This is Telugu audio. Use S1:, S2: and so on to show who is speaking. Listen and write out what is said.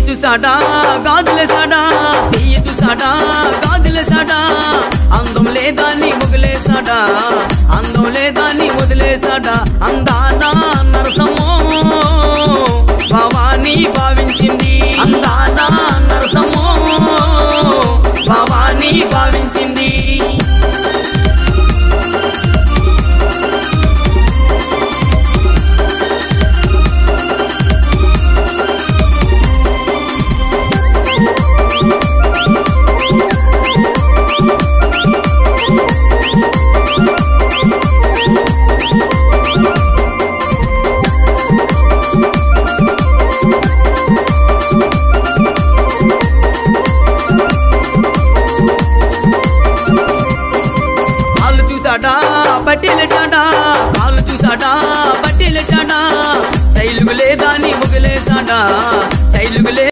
S1: చూసాడా గాజులేసాడా, చెయ్యి చూసాడా గాజులేసాడా, అందం లేదా నీ ముగిలేసాడా, అందం లేదా నీ వదిలేసాడా, అందానా నరసమో భవానీ భావించింది, అందానా నరసమో భవానీ భావించింది. పట్టిలెట్టాడా కాళ్ళు చూసాడా, పట్టిలెట్టాడా, స్టైల్ లేదా నీ ముగిలేసాడా,